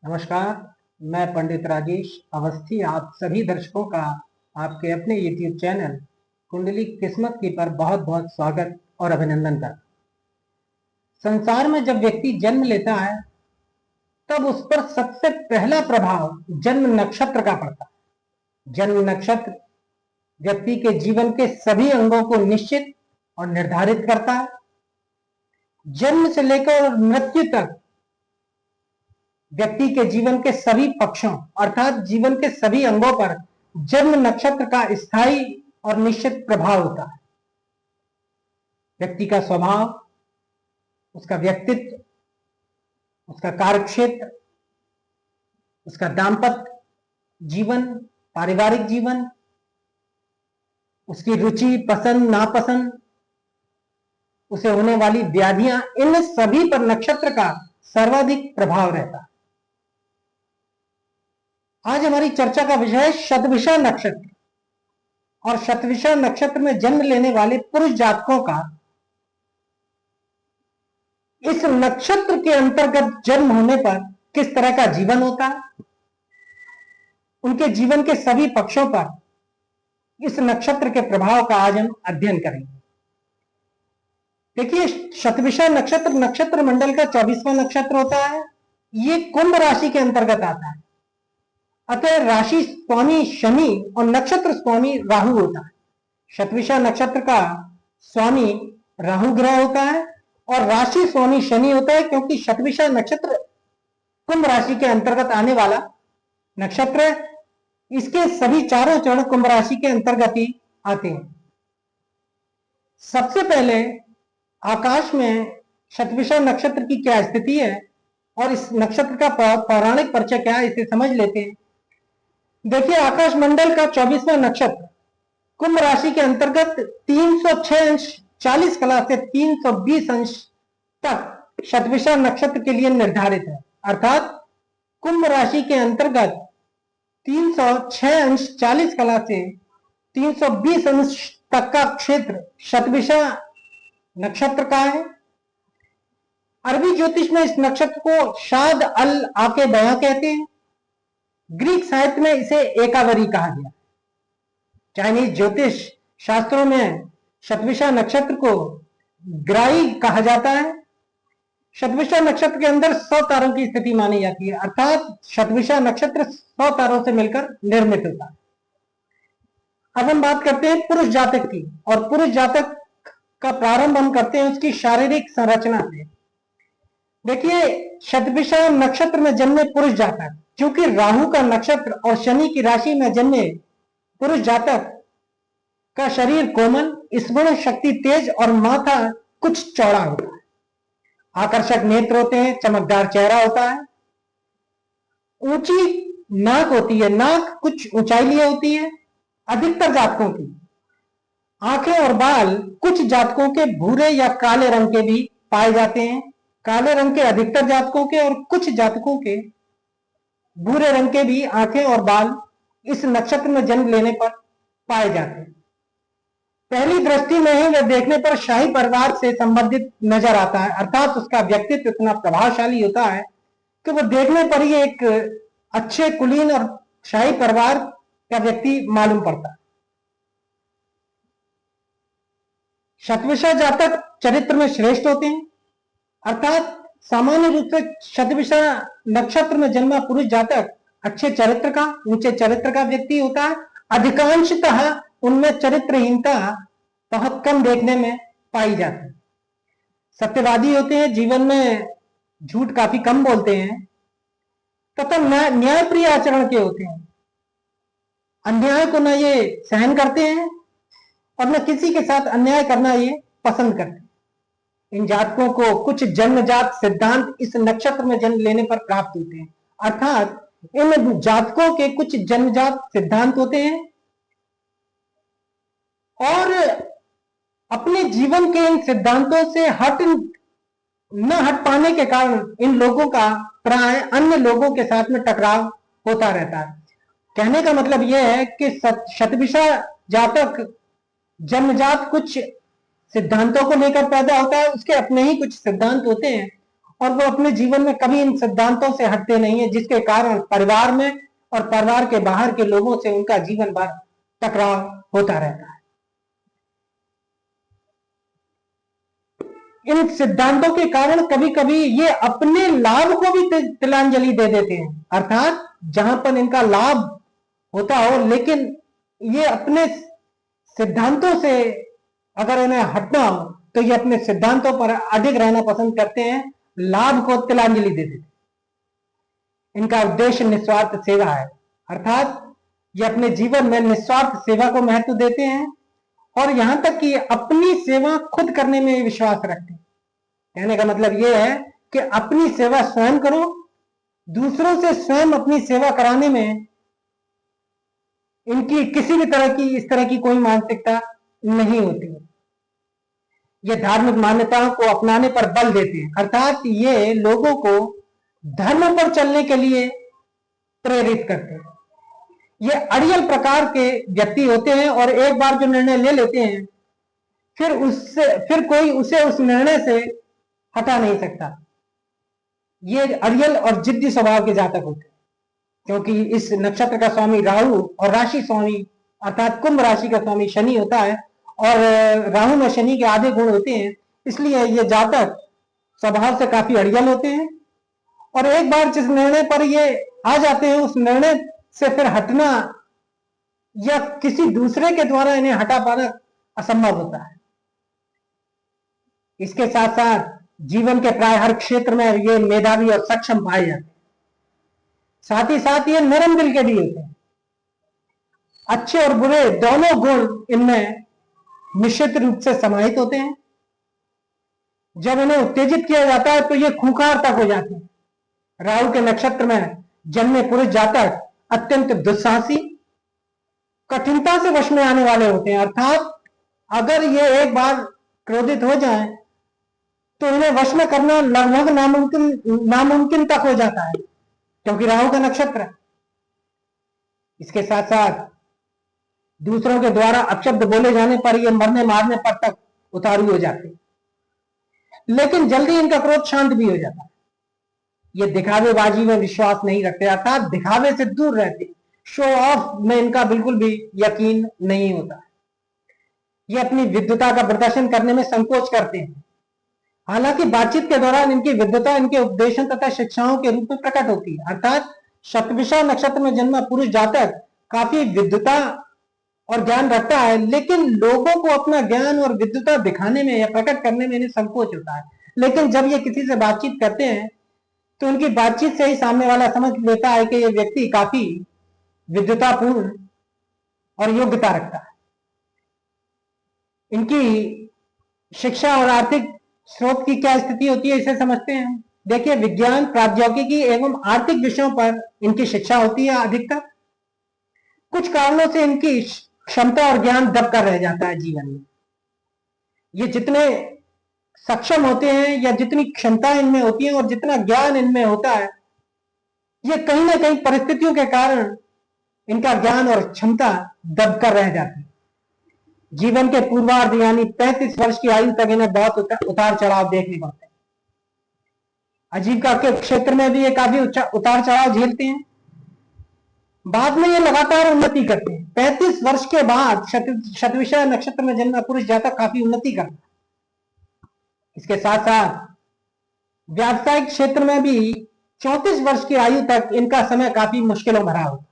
नमस्कार। मैं पंडित राजेश अवस्थी आप सभी दर्शकों का आपके अपने YouTube चैनल कुंडली किस्मत की पर बहुत बहुत स्वागत और अभिनंदन करता। संसार में जब व्यक्ति जन्म लेता है तब उस पर सबसे पहला प्रभाव जन्म नक्षत्र का पड़ता है। जन्म नक्षत्र व्यक्ति के जीवन के सभी अंगों को निश्चित और निर्धारित करता है। जन्म से लेकर मृत्यु तक व्यक्ति के जीवन के सभी पक्षों अर्थात जीवन के सभी अंगों पर जन्म नक्षत्र का स्थायी और निश्चित प्रभाव होता है। व्यक्ति का स्वभाव, उसका व्यक्तित्व, उसका कार्यक्षेत्र, उसका दाम्पत्य जीवन, पारिवारिक जीवन, उसकी रुचि, पसंद, नापसंद, उसे होने वाली व्याधियां, इन सभी पर नक्षत्र का सर्वाधिक प्रभाव रहता है। आज हमारी चर्चा का विषय है शतभिषा नक्षत्र और शतभिषा नक्षत्र में जन्म लेने वाले पुरुष जातकों का इस नक्षत्र के अंतर्गत जन्म होने पर किस तरह का जीवन होता है, उनके जीवन के सभी पक्षों पर इस नक्षत्र के प्रभाव का आज हम अध्ययन करेंगे। देखिए, शतभिषा नक्षत्र नक्षत्र मंडल का 24वां नक्षत्र होता है। ये कुंभ राशि के अंतर्गत आता है। अतः राशि स्वामी शनि और नक्षत्र स्वामी राहु होता है। शतभिषा नक्षत्र का स्वामी राहु ग्रह होता है और राशि स्वामी शनि होता है, क्योंकि शतभिषा नक्षत्र कुंभ राशि के अंतर्गत आने वाला नक्षत्र है। इसके सभी चारों चरण कुंभ राशि के अंतर्गत ही आते हैं। सबसे पहले आकाश में शतभिषा नक्षत्र की क्या स्थिति है और इस नक्षत्र का पौराणिक परिचय क्या है, इसे समझ लेते हैं। देखिए, आकाश मंडल का 24वां नक्षत्र कुंभ राशि के अंतर्गत 306 अंश 40 कला से 320 अंश तक शतभिषा नक्षत्र के लिए निर्धारित है। अर्थात कुंभ राशि के अंतर्गत 306 अंश 40 कला से 320 अंश तक का क्षेत्र शतभिषा नक्षत्र का है। अरबी ज्योतिष में इस नक्षत्र को शाद अल आके बया कहते हैं। ग्रीक साहित्य में इसे एकावरी कहा गया। चाइनीज ज्योतिष शास्त्रों में शतभिषा नक्षत्र को ग्राई कहा जाता है। शतभिषा नक्षत्र के अंदर 100 तारों की स्थिति मानी जाती है, अर्थात शतभिषा नक्षत्र 100 तारों से मिलकर निर्मित होता है। अब हम बात करते हैं पुरुष जातक की, और पुरुष जातक का प्रारंभ हम करते हैं उसकी शारीरिक संरचना से। देखिए, शतभिषा नक्षत्र में जन्मे पुरुष जातक, क्योंकि राहु का नक्षत्र और शनि की राशि में जन्मे पुरुष जातक का शरीर कोमल, स्मरण शक्ति तेज और माथा कुछ चौड़ा होता है। आकर्षक नेत्र होते हैं, चमकदार चेहरा होता है, ऊंची नाक होती है, नाक कुछ ऊंचाई लिए होती है। अधिकतर जातकों की आंखें और बाल कुछ जातकों के भूरे या काले रंग के भी पाए जाते हैं। काले रंग के अधिकतर जातकों के और कुछ जातकों के भूरे रंग के भी आंखें और बाल इस नक्षत्र में जन्म लेने पर पाए जाते हैं। पहली दृष्टि में ही वह देखने पर शाही परिवार से संबंधित नजर आता है, अर्थात उसका व्यक्तित्व इतना प्रभावशाली होता है कि वह देखने पर ही एक अच्छे कुलीन और शाही परिवार का व्यक्ति मालूम पड़ता है। शतभिषा जातक चरित्र में श्रेष्ठ होते हैं, अर्थात सामान्य रूप से शतभिषा नक्षत्र में जन्मा पुरुष जातक अच्छे चरित्र का, ऊंचे चरित्र का व्यक्ति होता है। अधिकांशतः उनमें चरित्रहीनता बहुत कम देखने में पाई जाती है। सत्यवादी होते हैं, जीवन में झूठ काफी कम बोलते हैं तथा न्यायप्रिय आचरण के होते हैं। अन्याय को न ये सहन करते हैं और न किसी के साथ अन्याय करना ये पसंद करते हैं। इन जातकों को कुछ जन्मजात सिद्धांत इस नक्षत्र में जन्म लेने पर प्राप्त होते हैं, अर्थात इन जातकों के कुछ जन्मजात सिद्धांत होते हैं और अपने जीवन के इन सिद्धांतों से न हट पाने के कारण इन लोगों का प्राय अन्य लोगों के साथ में टकराव होता रहता है। कहने का मतलब यह है कि शतभिषा जातक जन्मजात कुछ सिद्धांतों को लेकर पैदा होता है, उसके अपने ही कुछ सिद्धांत होते हैं और वो अपने जीवन में कभी इन सिद्धांतों से हटते नहीं है, जिसके कारण परिवार में और परिवार के बाहर के लोगों से उनका जीवन भर टकराव होता रहता है। इन सिद्धांतों के कारण कभी कभी ये अपने लाभ को भी तिलांजलि दे देते हैं, अर्थात जहां पर इनका लाभ होता हो, लेकिन ये अपने सिद्धांतों से अगर इन्हें हटना हो तो ये अपने सिद्धांतों पर अधिक रहना पसंद करते हैं, लाभ को तिलांजलि दे देते हैं। इनका उद्देश्य निस्वार्थ सेवा है, अर्थात ये अपने जीवन में निस्वार्थ सेवा को महत्व देते हैं और यहां तक कि अपनी सेवा खुद करने में विश्वास रखते हैं। कहने का मतलब यह है कि अपनी सेवा स्वयं करो, दूसरों से स्वयं अपनी सेवा कराने में इनकी किसी भी तरह की इस तरह की कोई मानसिकता नहीं होती है। ये धार्मिक मान्यताओं को अपनाने पर बल देते हैं, अर्थात ये लोगों को धर्म पर चलने के लिए प्रेरित करते हैं। ये अड़ियल प्रकार के व्यक्ति होते हैं और एक बार जो निर्णय ले लेते हैं फिर कोई उसे उस निर्णय से हटा नहीं सकता। ये अड़ियल और जिद्दी स्वभाव के जातक होते हैं, क्योंकि इस नक्षत्र का स्वामी राहु और राशि स्वामी अर्थात कुंभ राशि का स्वामी शनि होता है और राहु में शनि के आधे गुण होते हैं, इसलिए ये जातक स्वभाव से काफी अड़ियल होते हैं और एक बार जिस निर्णय पर ये आ जाते हैं उस निर्णय से फिर हटना या किसी दूसरे के द्वारा इन्हें हटा पाना असंभव होता है। इसके साथ साथ जीवन के प्राय हर क्षेत्र में ये मेधावी और सक्षम पाए जाते हैं। साथ ही साथ ये नरम दिल के भी होते हैं। अच्छे और बुरे दोनों गुण इनमें निश्चित रूप से समाहित होते हैं। जब इन्हें उत्तेजित किया जाता है तो ये खूंखार तक हो जाते हैं। राहु के नक्षत्र में जन्मे पुरुष जातक अत्यंत दुस्साहसी, कठिनता से वश में आने वाले होते हैं, अर्थात अगर ये एक बार क्रोधित हो जाएं तो इन्हें वश में करना लगभग नामुमकिन तक हो जाता है, क्योंकि राहु का नक्षत्र है। इसके साथ साथ दूसरों के द्वारा अपशब्द बोले जाने पर ये मरने मारने पर तक उतारू हो जाते हैं, लेकिन जल्दी इनका क्रोध शांत भी हो जाता है। ये दिखावेबाजी में विश्वास नहीं रखते, अर्थात दिखावे से दूर रहते, शो ऑफ में इनका बिल्कुल भी यकीन नहीं होता। ये अपनी विद्वता का प्रदर्शन करने में संकोच करते हैं, हालांकि बातचीत के दौरान इनकी विद्वता इनके उपदेशों तथा शिक्षाओं के रूप में प्रकट होती है। अर्थात शतभिषा नक्षत्र में जन्मा पुरुष जातक काफी विद्वता और ज्ञान रखता है, लेकिन लोगों को अपना ज्ञान और विद्वता दिखाने में या प्रकट करने में इन्हें संकोच होता है। लेकिन जब ये किसी से बातचीत करते हैं तो उनकी बातचीत से ही सामने वाला समझ लेता है कि ये व्यक्ति काफी विद्वतापूर्ण और योग्यता रखता है। इनकी शिक्षा और आर्थिक स्रोत की क्या स्थिति होती है इसे समझते हैं। देखिए, विज्ञान, प्रौद्योगिकी एवं आर्थिक विषयों पर इनकी शिक्षा होती है अधिकतर। कुछ कारणों से इनकी क्षमता और ज्ञान दब कर रह जाता है जीवन में। ये जितने सक्षम होते हैं या जितनी क्षमता इनमें होती है और जितना ज्ञान इनमें होता है, ये कहीं ना कहीं परिस्थितियों के कारण इनका ज्ञान और क्षमता दब कर रह जाती है। जीवन के पूर्वार्ध यानी 35 वर्ष की आयु तक इन्हें बहुत उतार चढ़ाव देखने को मिलते हैं। आजीविका के क्षेत्र में भी ये काफी उतार चढ़ाव झेलते हैं। बाद में ये लगातार उन्नति करते हैं। 35 वर्ष के बाद शतभिषा नक्षत्र में जन्मा पुरुष जातक काफी उन्नति करता है। इसके साथ साथ व्यावसायिक क्षेत्र में भी 34 वर्ष की आयु तक इनका समय काफी मुश्किलों भरा होता है।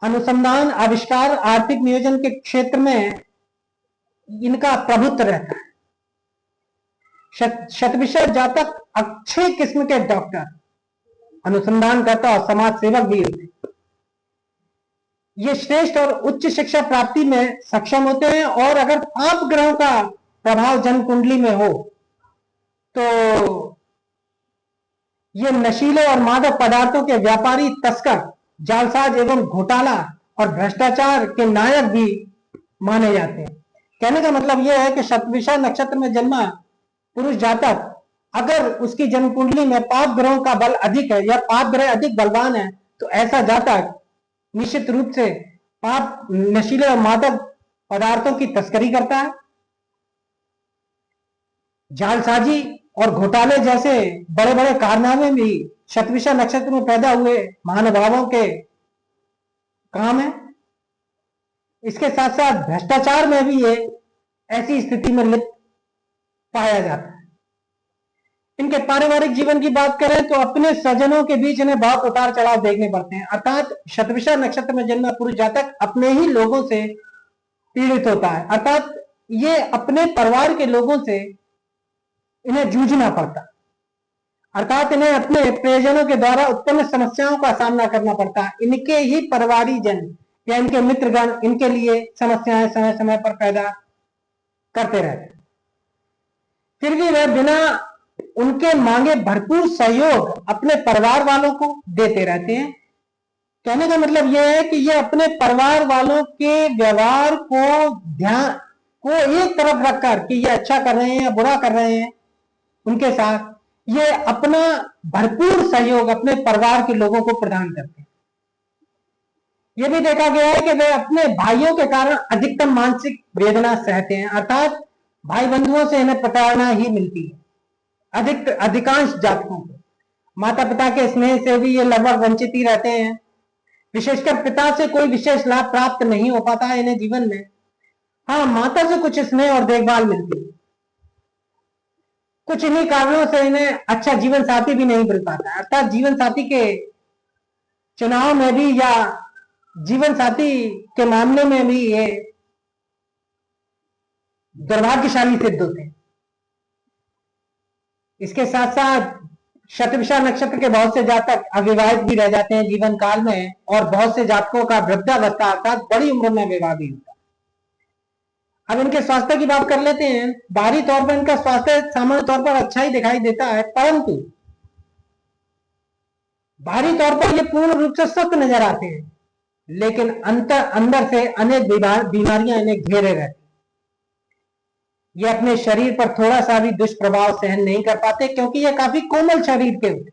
अनुसंधान, आविष्कार, आर्थिक नियोजन के क्षेत्र में इनका प्रभुत्व रहता है। शतभिषा जातक अच्छे किस्म के डॉक्टर, अनुसंधानकर्ता और समाज सेवक भी होते हैं। ये श्रेष्ठ और उच्च शिक्षा प्राप्ति में सक्षम होते हैं और अगर पाप ग्रहों का प्रभाव जन्म कुंडली में हो तो ये नशीले और मादक पदार्थों के व्यापारी, तस्कर, जालसाज एवं घोटाला और भ्रष्टाचार के नायक भी माने जाते हैं। कहने का मतलब यह है कि शतभिषा नक्षत्र में जन्मा पुरुष जातक अगर उसकी जन्म कुंडली में पाप ग्रहों का बल अधिक है या पाप ग्रह अधिक बलवान है तो ऐसा जातक निश्चित रूप से पाप, नशीले और मादक पदार्थों की तस्करी करता है। जालसाजी और घोटाले जैसे बड़े बड़े कारनामे भी शतभिषा नक्षत्र में पैदा हुए महानुभावों के काम है। इसके साथ साथ भ्रष्टाचार में भी ये ऐसी स्थिति में लिप्त पाया जाता है। इनके पारिवारिक जीवन की बात करें तो अपने स्वजनों के बीच इन्हें बहुत उतार चढ़ाव देखने पड़ते हैं, अर्थात शतभिषा नक्षत्र में जन्मा पुरुष जातक अपने ही लोगों से पीड़ित होता है, अर्थात ये अपने परिवार के लोगों से इन्हें जूझना पड़ता है, अर्थात इन्हें अपने प्रियजनों के द्वारा उत्पन्न समस्याओं का सामना करना पड़ता है। इनके ही परिवारी जन या इनके मित्रगण इनके लिए समस्याएं समय समय पर पैदा करते रहते हैं, फिर भी वह बिना उनके मांगे भरपूर सहयोग अपने परिवार वालों को देते रहते हैं। कहने का मतलब यह है कि ये अपने परिवार वालों के व्यवहार को ध्यान को एक तरफ रखकर कि ये अच्छा कर रहे हैं या बुरा कर रहे हैं, उनके साथ ये अपना भरपूर सहयोग अपने परिवार के लोगों को प्रदान करते हैं। यह भी देखा गया है कि वे अपने भाइयों के कारण अधिकतम मानसिक वेदना सहते हैं, अर्थात भाई बंधुओं से इन्हें प्रताड़ना ही मिलती है। अधिकांश जातकों को माता पिता के स्नेह से भी ये लगभग वंचित ही रहते हैं, विशेषकर पिता से कोई विशेष लाभ प्राप्त नहीं हो पाता है इन्हें जीवन में। हाँ, माता से कुछ स्नेह और देखभाल मिलती है। कुछ इन्हीं कारणों से इन्हें अच्छा जीवन साथी भी नहीं मिल पाता, अर्थात जीवन साथी के चुनाव में भी या जीवन साथी के मामले में भी ये दुर्भाग्यशाली सिद्ध होते हैं। इसके साथ साथ शतभिषा नक्षत्र के बहुत से जातक अविवाहित भी रह जाते हैं जीवन काल में, और बहुत से जातकों का वृद्धावस्था अर्थात बड़ी उम्र में विवाह भी होता है। अब इनके स्वास्थ्य की बात कर लेते हैं। बाहरी तौर पर इनका स्वास्थ्य सामान्य तौर पर अच्छा ही दिखाई देता है, परंतु बाहरी तौर पर ये पूर्ण रूप से स्वस्थ नजर आते हैं, लेकिन अंदर से अनेक बीमारियां इन्हें घेरे रहती। ये अपने शरीर पर थोड़ा सा भी दुष्प्रभाव सहन नहीं कर पाते, क्योंकि ये काफी कोमल शरीर के होते।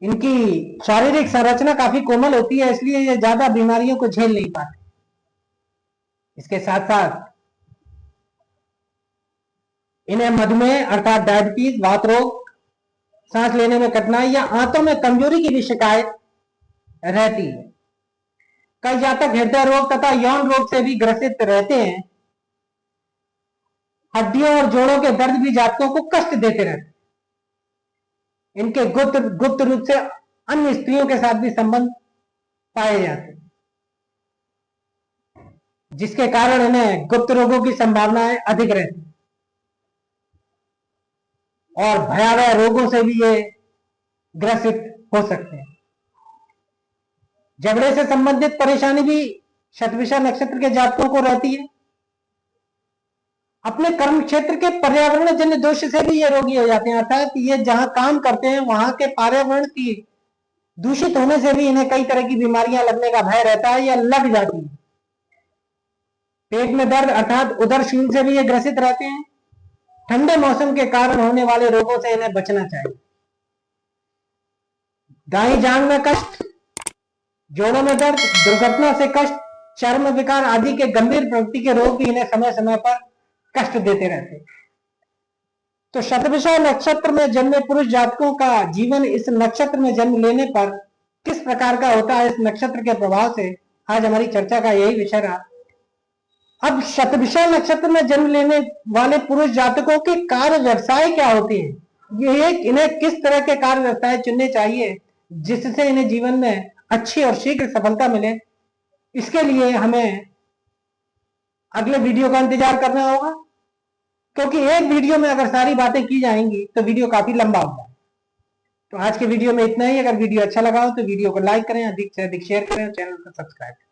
इनकी शारीरिक संरचना काफी कोमल होती है, इसलिए ये ज्यादा बीमारियों को झेल नहीं पाते। इसके साथ साथ इन्हें मधुमेह अर्थात डायबिटीज, वात रोग, सांस लेने में कठिनाई या आंतों में कमजोरी की भी शिकायत रहती है। कई जातक हृदय रोग तथा यौन रोग से भी ग्रसित रहते हैं। हड्डियों और जोड़ों के दर्द भी जातकों को कष्ट देते रहते हैं। इनके गुप्त रूप से अन्य स्त्रियों के साथ भी संबंध पाए जाते हैं, जिसके कारण इन्हें गुप्त रोगों की संभावनाएं अधिक रहती है और भयावह रोगों से भी ये ग्रसित हो सकते हैं। झगड़े से संबंधित परेशानी भी शतभिषा नक्षत्र के जातकों को रहती है। अपने कर्म क्षेत्र के पर्यावरण जन्य दोष से भी ये रोगी हो जाते हैं, अर्थात ये जहां काम करते हैं वहां के पर्यावरण की दूषित होने से भी इन्हें कई तरह की बीमारियां लगने का भय रहता है या लग जाती है। पेट में दर्द अर्थात उदर शूल से भी ये ग्रसित रहते हैं। ठंडे मौसम के कारण होने वाले रोगों से इन्हें बचना चाहिए। दाई जांघ में कष्ट, जोड़ों में दर्द, दुर्घटना से कष्ट, चर्म विकार आदि के गंभीर प्रकृति के रोग भी इन्हें समय समय पर कष्ट देते रहते हैं। तो शतभिषा नक्षत्र में जन्मे पुरुष जातकों का जीवन इस नक्षत्र में जन्म लेने पर किस प्रकार का होता है, इस नक्षत्र के प्रभाव से आज हमारी चर्चा का यही विषय रहा। अब शतभिषा नक्षत्र में जन्म लेने वाले पुरुष जातकों के कार्य व्यवसाय क्या होते हैं, ये इन्हें किस तरह के कार्य व्यवसाय चुनने चाहिए जिससे इन्हें जीवन में अच्छी और शीघ्र सफलता मिले, इसके लिए हमें अगले वीडियो का इंतजार करना होगा, क्योंकि एक वीडियो में अगर सारी बातें की जाएंगी तो वीडियो काफी लंबा होगा। तो आज के वीडियो में इतना ही। अगर वीडियो अच्छा लगा हो तो वीडियो को लाइक करें, अधिक से अधिक शेयर करें और चैनल को सब्सक्राइब करें।